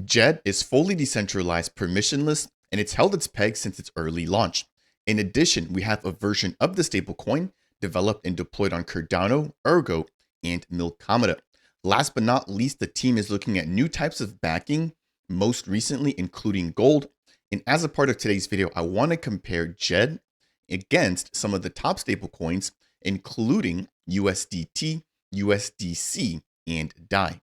DJED is fully decentralized, permissionless, and it's held its peg since its early launch. In addition, we have a version of the stablecoin developed and deployed on Cardano, Ergo, and Milkamada. Last but not least, the team is looking at new types of backing, most recently including gold. And as a part of today's video, I want to compare DJED against some of the top stablecoins, including USDT, USDC, and DAI.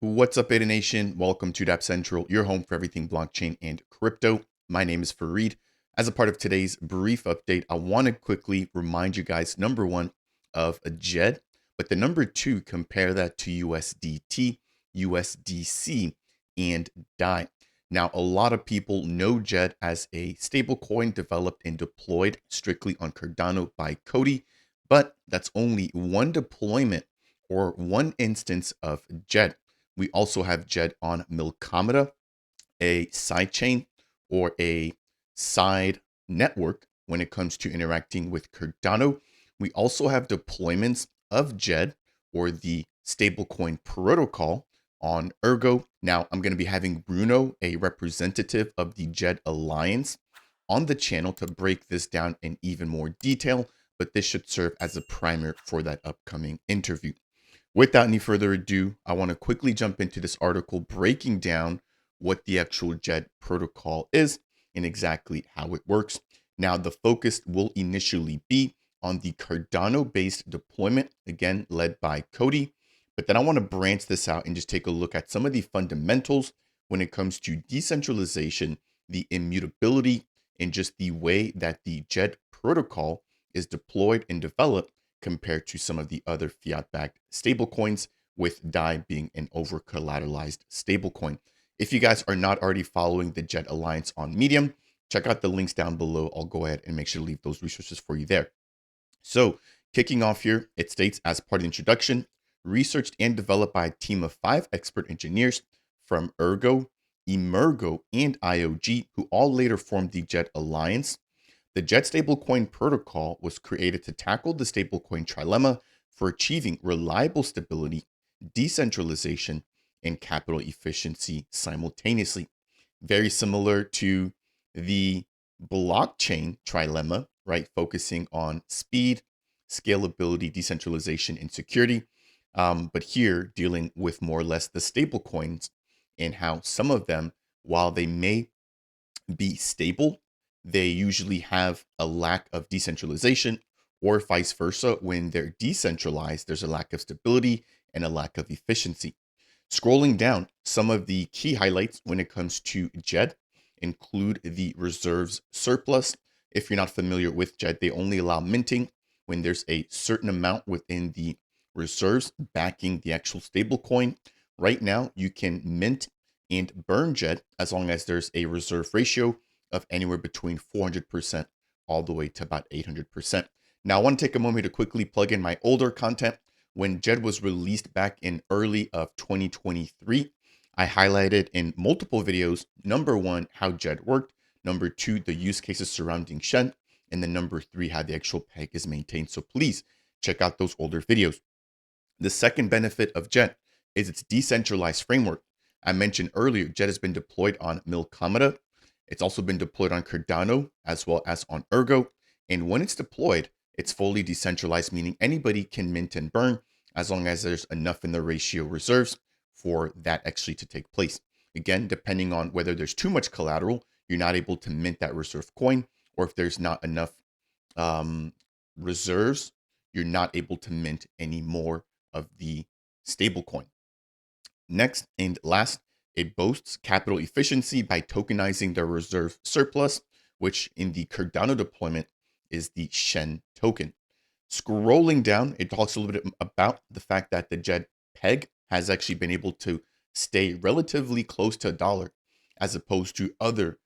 What's up, Beta Nation? Welcome to Dapp Central, your home for everything blockchain and crypto. My name is Fareed. As a part of today's brief update, I want to quickly remind you guys, number one, of a DJED, but the number two, compare that to USDT, USDC, and DAI. Now, a lot of people know DJED as a stablecoin developed and deployed strictly on Cardano by Cody, but that's only one deployment or one instance of DJED. We also have DJED on Milkamada, a sidechain or a side network when it comes to interacting with Cardano. We also have deployments of DJED or the stablecoin protocol on Ergo. Now, I'm going to be having Bruno, a representative of the DJED Alliance, on the channel to break this down in even more detail, but this should serve as a primer for that upcoming interview. Without any further ado, I want to quickly jump into this article breaking down what the actual DJED protocol is and exactly how it works. Now, the focus will initially be on the Cardano-based deployment, again, led by Cody. But then I want to branch this out and just take a look at some of the fundamentals when it comes to decentralization, the immutability, and just the way that the DJED protocol is deployed and developed compared to some of the other fiat-backed stablecoins, with DAI being an over-collateralized stablecoin. If you guys are not already following the DJED Alliance on Medium, check out the links down below. I'll go ahead and make sure to leave those resources for you there. So kicking off here, it states, as part of the introduction, researched and developed by a team of 5 expert engineers from Ergo, Emergo, and IOG, who all later formed the DJED Alliance. The DJED stablecoin protocol was created to tackle the stablecoin trilemma for achieving reliable stability, decentralization, and capital efficiency simultaneously. Very similar to the blockchain trilemma, right? Focusing on speed, scalability, decentralization, and security. But here dealing with more or less the stablecoins and how some of them, while they may be stable, they usually have a lack of decentralization, or vice versa. When they're decentralized, there's a lack of stability and a lack of efficiency. Scrolling down, some of the key highlights when it comes to DJED include the reserves surplus. If you're not familiar with DJED, they only allow minting when there's a certain amount within the reserves backing the actual stablecoin. Right now, you can mint and burn DJED as long as there's a reserve ratio of anywhere between 400% all the way to about 800%. Now, I want to take a moment to quickly plug in my older content. When DJED was released back in early of 2023, I highlighted in multiple videos, number one, how DJED worked, number two, the use cases surrounding SHEN, and then number three, how the actual peg is maintained. So please check out those older videos. The second benefit of DJED is its decentralized framework. I mentioned earlier, DJED has been deployed on Milkamada. It's also been deployed on Cardano as well as on Ergo. And when it's deployed, it's fully decentralized, meaning anybody can mint and burn as long as there's enough in the ratio reserves for that actually to take place. Again, depending on whether there's too much collateral, you're not able to mint that reserve coin, or if there's not enough reserves, you're not able to mint any more of the stablecoin. Next and last, it boasts capital efficiency by tokenizing the reserve surplus, which in the Cardano deployment is the SHEN token. Scrolling down, it talks a little bit about the fact that the DJED peg has actually been able to stay relatively close to $1 as opposed to other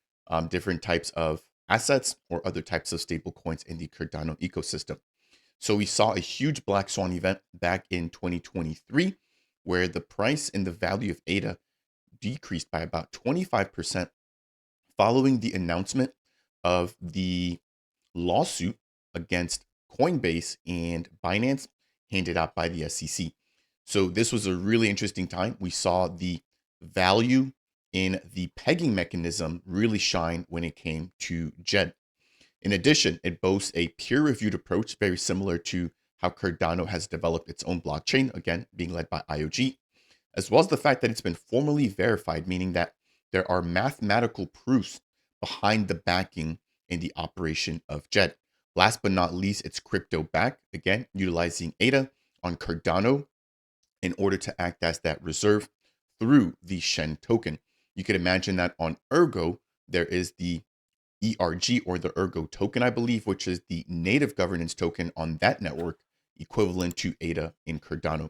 different types of assets or other types of stable coins in the Cardano ecosystem. So we saw a huge black swan event back in 2023 where the price and the value of ADA decreased by about 25% following the announcement of the lawsuit against Coinbase and Binance handed out by the SEC. So this was a really interesting time. We saw the value in the pegging mechanism really shine when it came to DJED. In addition, it boasts a peer-reviewed approach, very similar to how Cardano has developed its own blockchain, again, being led by IOG, as well as the fact that it's been formally verified, meaning that there are mathematical proofs behind the backing in the operation of DJED. Last but not least, it's crypto-backed, again, utilizing ADA on Cardano in order to act as that reserve through the SHEN token. You could imagine that on Ergo, there is the ERG, or the Ergo token, I believe, which is the native governance token on that network, equivalent to ADA in Cardano.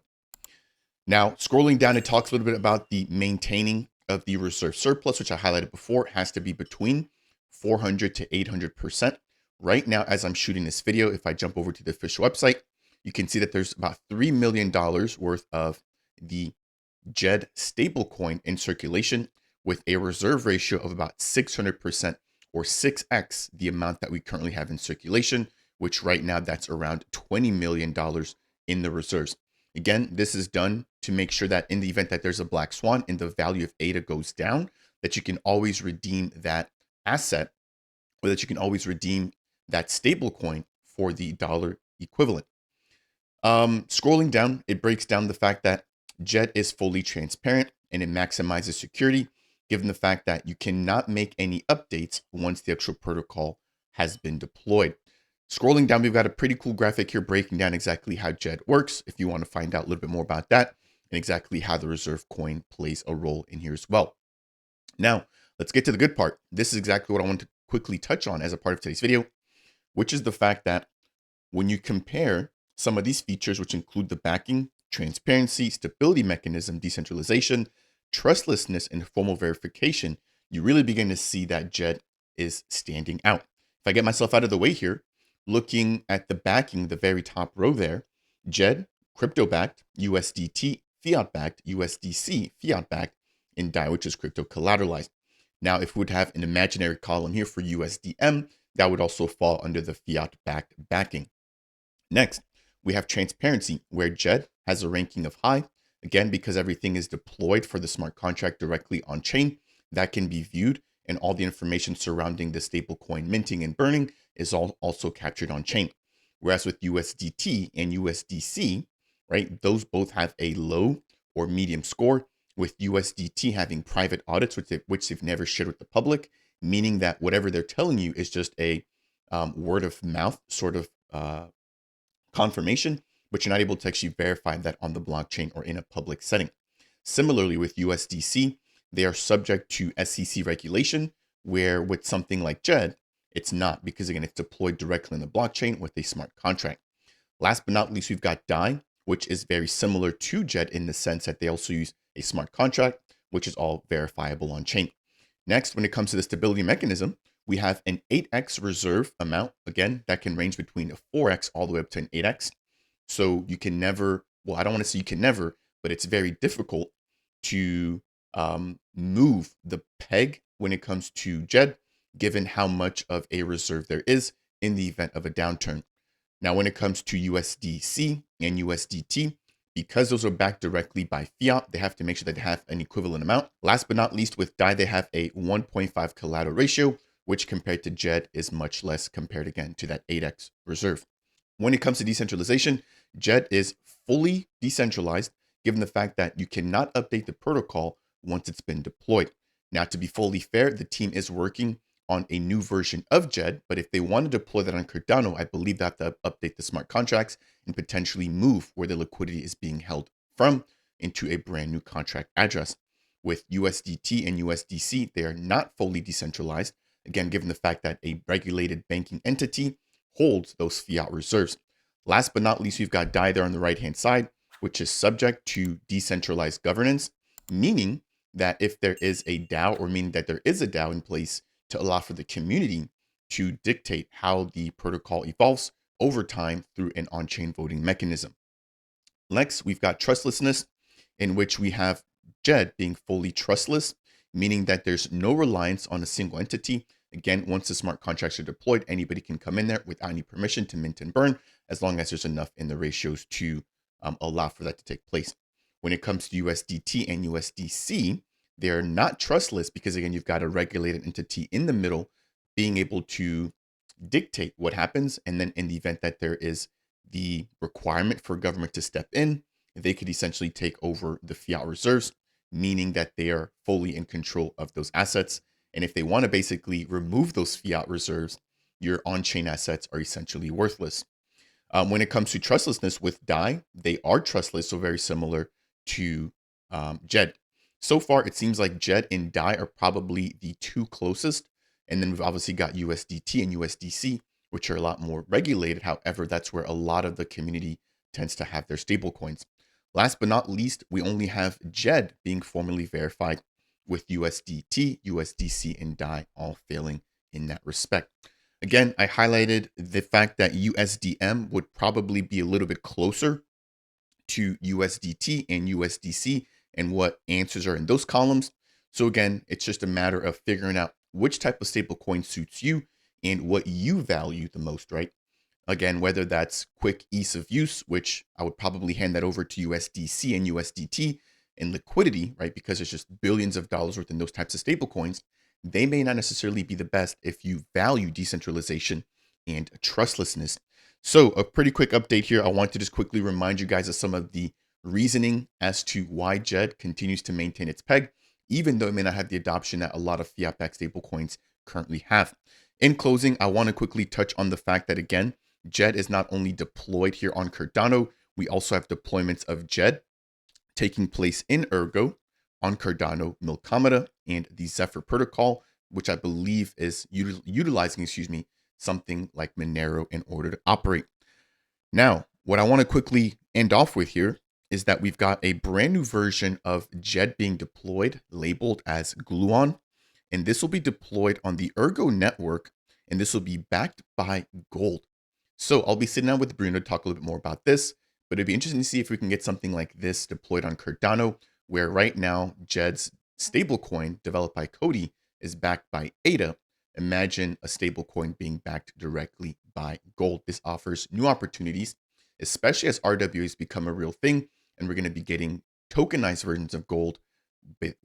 Now, scrolling down, it talks a little bit about the maintaining of the reserve surplus, which I highlighted before. It has to be between 400 to 800%. Right now, as I'm shooting this video, if I jump over to the official website, you can see that there's about $3 million worth of the DJED stablecoin in circulation, with a reserve ratio of about 600%, or 6x the amount that we currently have in circulation, which right now that's around $20 million in the reserves. Again, this is done to make sure that in the event that there's a black swan and the value of ADA goes down, that you can always redeem that asset, or that you can always redeem that stable coin for the dollar equivalent. Scrolling down, it breaks down the fact that DJED is fully transparent and it maximizes security, given the fact that you cannot make any updates once the actual protocol has been deployed. Scrolling down, we've got a pretty cool graphic here breaking down exactly how DJED works, if you want to find out a little bit more about that, and exactly how the reserve coin plays a role in here as well. Now, let's get to the good part. This is exactly what I want to quickly touch on as a part of today's video, which is the fact that when you compare some of these features, which include the backing, transparency, stability mechanism, decentralization, trustlessness, and formal verification, you really begin to see that DJED is standing out. If I get myself out of the way here, looking at the backing, the very top row there, DJED, crypto-backed, USDT, fiat-backed, USDC, fiat-backed, and DAI, which is crypto collateralized. Now, if we would have an imaginary column here for USDM, that would also fall under the fiat-backed backing. Next, we have transparency, where DJED has a ranking of high. Again, because everything is deployed for the smart contract directly on chain, that can be viewed, and all the information surrounding the stablecoin minting and burning is also captured on chain. Whereas with USDT and USDC, right, those both have a low or medium score, with USDT having private audits, which they've never shared with the public, meaning that whatever they're telling you is just a word of mouth sort of confirmation, but you're not able to actually verify that on the blockchain or in a public setting. Similarly, with USDC, they are subject to SEC regulation, where with something like DJED, it's not, because again, it's deployed directly in the blockchain with a smart contract. Last but not least, we've got DAI, which is very similar to DJED in the sense that they also use a smart contract, which is all verifiable on chain. Next, when it comes to the stability mechanism, we have an 8x reserve amount, again, that can range between a 4x all the way up to an 8x. So you can never, well, I don't want to say you can never, but it's very difficult to move the peg when it comes to DJED, given how much of a reserve there is in the event of a downturn. Now, when it comes to USDC and USDT, because those are backed directly by fiat, they have to make sure that they have an equivalent amount. Last but not least, with DAI, they have a 1.5 collateral ratio, which compared to DJED is much less compared again to that 8x reserve. When it comes to decentralization, DJED is fully decentralized, given the fact that you cannot update the protocol once it's been deployed. Now, to be fully fair, the team is working on a new version of DJED, but if they want to deploy that on Cardano, I believe they have to update the smart contracts and potentially move where the liquidity is being held from into a brand new contract address. With USDT and USDC, they are not fully decentralized, again, given the fact that a regulated banking entity holds those fiat reserves. Last but not least, we've got DAI there on the right-hand side, which is subject to decentralized governance, meaning that if there is a DAO, or meaning that there is a DAO in place to allow for the community to dictate how the protocol evolves over time through an on-chain voting mechanism. Next, we've got trustlessness, in which we have DJED being fully trustless, meaning that there's no reliance on a single entity. Again, once the smart contracts are deployed, anybody can come in there without any permission to mint and burn, as long as there's enough in the ratios to allow for that to take place. When it comes to USDT and USDC, they're not trustless because, again, you've got a regulated entity in the middle being able to dictate what happens. And then in the event that there is the requirement for government to step in, they could essentially take over the fiat reserves, meaning that they are fully in control of those assets. And if they want to basically remove those fiat reserves, your on-chain assets are essentially worthless. When it comes to trustlessness with DAI, they are trustless, so very similar to JED. So far, it seems like JED and DAI are probably the two closest. And then we've obviously got USDT and USDC, which are a lot more regulated. However, that's where a lot of the community tends to have their stable coins. Last but not least, we only have JED being formally verified, with USDT, USDC, and DAI all failing in that respect. Again, I highlighted the fact that USDM would probably be a little bit closer to USDT and USDC and what answers are in those columns. So again, it's just a matter of figuring out which type of stablecoin suits you and what you value the most, right? Again, whether that's quick ease of use, which I would probably hand that over to USDC and USDT, and liquidity, right? Because there's just billions of dollars worth in those types of stablecoins. They may not necessarily be the best if you value decentralization and trustlessness. So a pretty quick update here. I want to just quickly remind you guys of some of the reasoning as to why JED continues to maintain its peg, even though it may not have the adoption that a lot of fiat-backed stablecoins currently have. In closing, I want to quickly touch on the fact that, again, JED is not only deployed here on Cardano, we also have deployments of JED taking place in Ergo, on Cardano, Milkamata, and the Zephyr protocol, which I believe is utilizing, something like Monero in order to operate. Now, what I want to quickly end off with here is that we've got a brand new version of JED being deployed, labeled as Gluon, and this will be deployed on the Ergo network, and this will be backed by gold. So I'll be sitting down with Bruno to talk a little bit more about this, but it'd be interesting to see if we can get something like this deployed on Cardano, where right now JED's stablecoin developed by Cody is backed by ADA. Imagine a stablecoin being backed directly by gold. This offers new opportunities, especially as RWAs become a real thing, and we're going to be getting tokenized versions of gold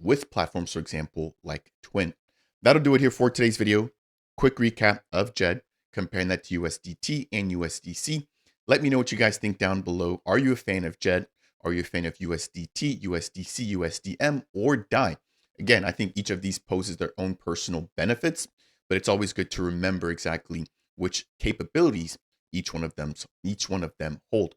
with platforms, for example, like Twin. That'll do it here for today's video. Quick recap of JED, comparing that to USDT and USDC. Let me know what you guys think down below. Are you a fan of JED? Are you a fan of USDT, USDC, USDM, or DAI? Again, I think each of these poses their own personal benefits, but it's always good to remember exactly which capabilities each one of them hold.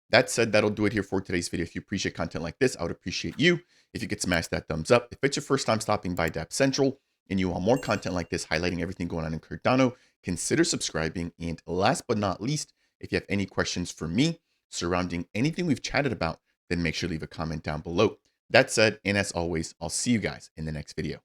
That said, that'll do it here for today's video. If you appreciate content like this, I would appreciate you if you could smash that thumbs up. If it's your first time stopping by Dapp Central and you want more content like this, highlighting everything going on in Cardano, consider subscribing. And last but not least, if you have any questions for me surrounding anything we've chatted about, then make sure to leave a comment down below. That said, and as always, I'll see you guys in the next video.